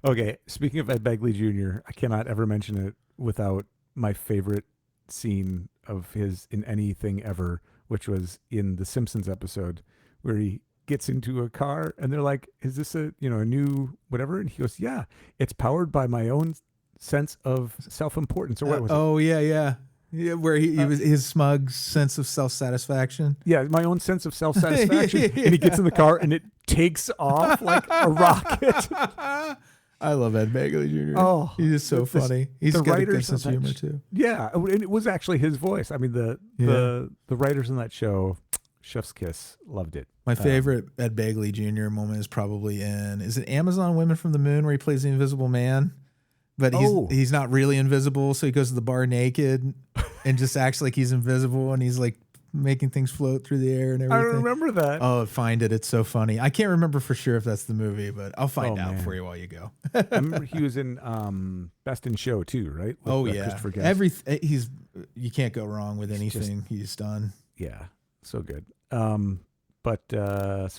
Okay, speaking of Ed Begley Jr., I cannot ever mention it without my favorite scene of his in anything ever, which was in the Simpsons episode where he gets into a car and they're like, is this a new whatever? And he goes, yeah, it's powered by my own sense of self-importance. Or what was it? Oh, yeah. Yeah, where he was his smug sense of self-satisfaction. Yeah, my own sense of self-satisfaction. Yeah. And he gets in the car and it takes off like a rocket. I love Ed Begley Jr. Oh, he's just so funny. He's got a good sense of humor too. Yeah, and it was actually his voice. I mean, the writers on that show, chef's kiss, loved it. My favorite Ed Begley Jr. moment is probably is it Amazon Women from the Moon, where he plays the Invisible Man? But he's not really invisible, so he goes to the bar naked and just acts like he's invisible, and he's like making things float through the air and everything. I remember that. Oh, find it. It's so funny. I can't remember for sure if that's the movie, but I'll find out for you while you go. I remember he was in Best in Show too, right? With, Christopher Guest. You can't go wrong with anything he's done. Yeah, so good. So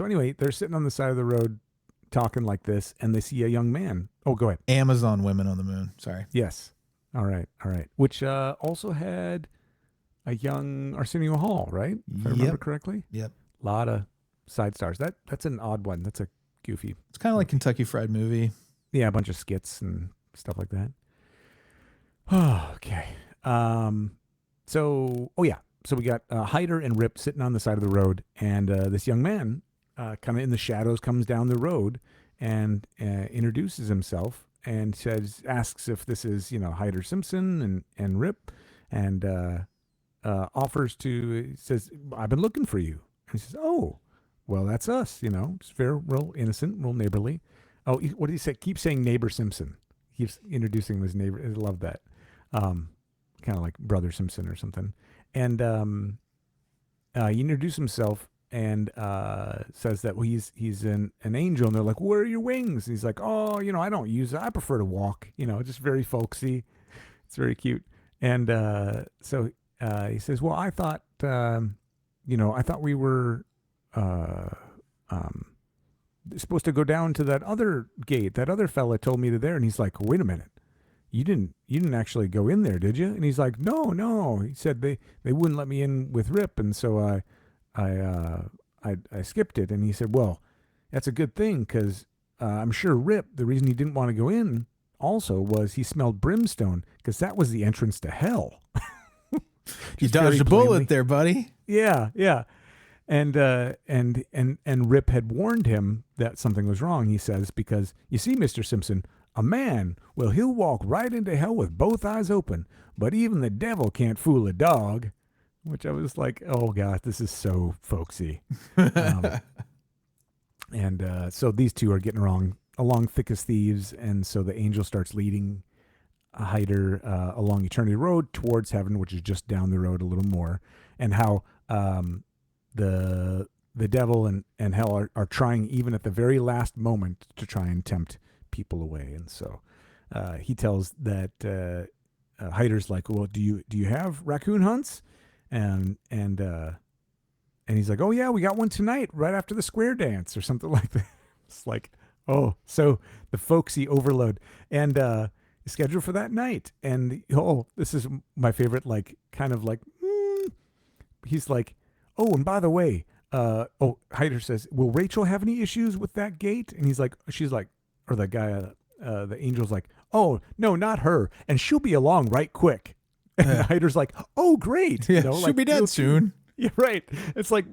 anyway, they're sitting on the side of the road talking like this, and they see a young man. Oh, go ahead. Amazon Women on the Moon. Sorry. Yes. All right. Which also had a young Arsenio Hall, right? If I remember correctly. Yep. A lot of side stars. That's an odd one. That's a goofy. It's kind of like Kentucky Fried Movie. Yeah, a bunch of skits and stuff like that. Oh, okay. So we got Hyder and Rip sitting on the side of the road, and this young man, kind of in the shadows, comes down the road and introduces himself and asks if this is Hyder Simpson and Rip, and says, I've been looking for you. And he says, oh, well, that's us. It's very real innocent, real neighborly. Oh, what did he say? Keep saying neighbor Simpson. He keeps introducing him as neighbor. I love that. Kind of like Brother Simpson or something. And he introduced himself and says that he's an angel. And they're like, where are your wings? And he's like, oh, I don't use it. I prefer to walk. Just very folksy. It's very cute. And so he says, well, I thought we were supposed to go down to that other gate. That other fella told me to there. And he's like, wait a minute. You didn't actually go in there, did you? And he's like, no. He said they wouldn't let me in with Rip, and so I skipped it. And he said, well, That's a good thing because I'm sure Rip, the reason he didn't want to go in also was he smelled brimstone because that was the entrance to hell. You dodged a bullet there, buddy. Yeah, yeah. And Rip had warned him that something was wrong, he says, because you see, Mr. Simpson, a man, well, he'll walk right into hell with both eyes open, but even the devil can't fool a dog. Which I was like, oh, God, this is so folksy. So these two are getting along thick as thieves, and so the angel starts leading Hyder along Eternity Road towards heaven, which is just down the road a little more, and how the devil and hell are trying even at the very last moment to try and tempt people away. And so he tells that Hyder's like, well, do you have raccoon hunts? And he's like, oh yeah, we got one tonight right after the square dance or something like that. It's like, oh, so the folksy overload and scheduled for that night. And this is my favorite, like kind of like he's like, oh, and by the way, Hyder says, will Rachel have any issues with that gate? And she's like, or the guy, the angel's like, oh no, not her, and she'll be along right quick. And Hyder's like, oh, great. Yeah, she'll be dead soon. Yeah, right. It's like,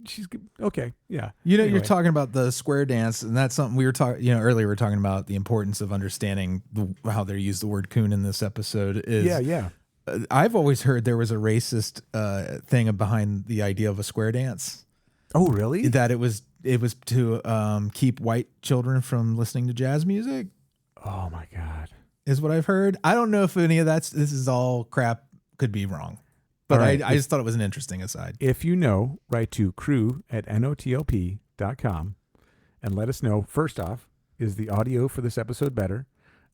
she's okay. Yeah. Anyway. You're talking about the square dance, and that's something we were talking, earlier we were talking about the importance of understanding how they use the word coon in this episode. Yeah. I've always heard there was a racist thing behind the idea of a square dance. Oh, really? That it was to keep white children from listening to jazz music. Oh, my God. Is what I've heard. I don't know if any of this is all crap, could be wrong. But right. I just thought it was an interesting aside. If you know, write to crew@notlp.com and let us know, first off, is the audio for this episode better?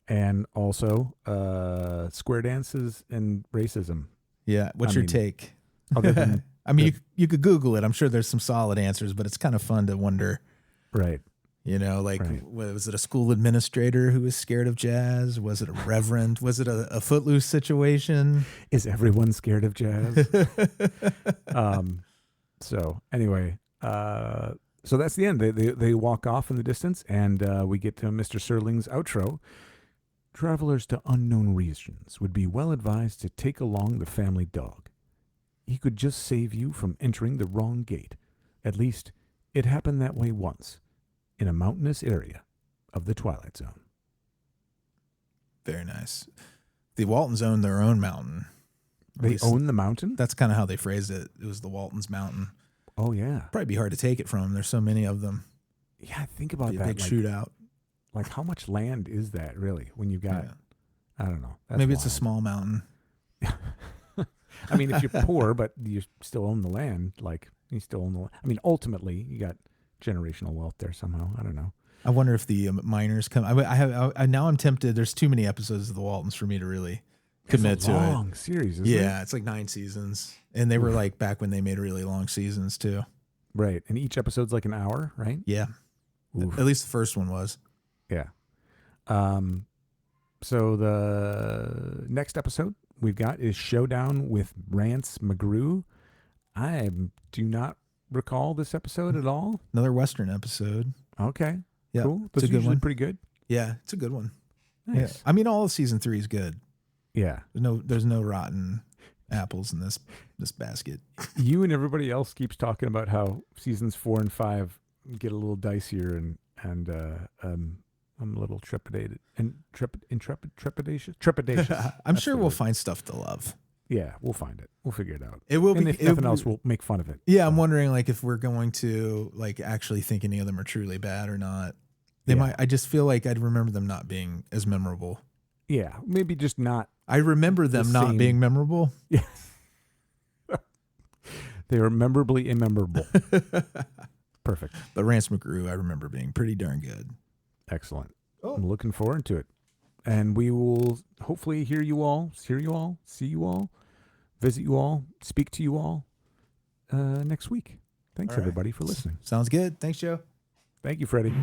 And also, square dances and racism. Yeah. What's your take? Other than you could Google it. I'm sure there's some solid answers, but it's kind of fun to wonder. Right. Was it a school administrator who was scared of jazz? Was it a reverend? Was it a Footloose situation? Is everyone scared of jazz? So anyway, so that's the end. They walk off in the distance, and we get to Mr. Serling's outro. Travelers to unknown regions would be well advised to take along the family dog. He could just save you from entering the wrong gate. At least, it happened that way once. In a mountainous area of the Twilight Zone. Very nice. The Waltons own their own mountain. They own the mountain? That's kind of how they phrased it. It was the Waltons' mountain. Oh, yeah. Probably be hard to take it from. There's so many of them. Yeah, think about that. Big shootout. Like, how much land is that, really, when you've got, I don't know. That's Maybe wild. It's a small mountain. I mean, if you're poor, but you still own the land, you still own the land. I mean, ultimately, you got generational wealth there somehow. I don't know. I wonder if the miners come. Now I'm tempted. There's too many episodes of the Waltons for me to really commit to it. It's a long series, isn't it? Yeah, it's like 9 seasons, and they were like back when they made really long seasons too. Right, and each episode's like an hour, right? Yeah, Oof. At least the first one was. Yeah. So the next episode we've got is Showdown with Rance McGrew. I do not recall this episode at all. Another Western episode. Okay. Yeah. Cool. It's a good one. Pretty good. Yeah, it's a good one. Nice. Yeah. I mean, all of season 3 is good. Yeah. There's no rotten apples in this basket. You and everybody else keeps talking about how seasons 4 and 5 get a little dicier, and I'm a little trepidatious. I'm sure we'll find stuff to love. Yeah, we'll find it. We'll figure it out. It will and be. If nothing else, we'll make fun of it. Yeah, I'm wondering if we're going to actually think any of them are truly bad or not. They might. I just feel like I'd remember them not being as memorable. Yeah, maybe just not. I remember them not being memorable. Yeah. They are memorably immemorable. Perfect. But Rance McGrew, I remember being pretty darn good. Excellent. Oh. I'm looking forward to it. And we will hopefully hear you all, see you all, visit you all, speak to you all next week. Thanks, everybody, for listening. Sounds good. Thanks, Joe. Thank you, Freddie.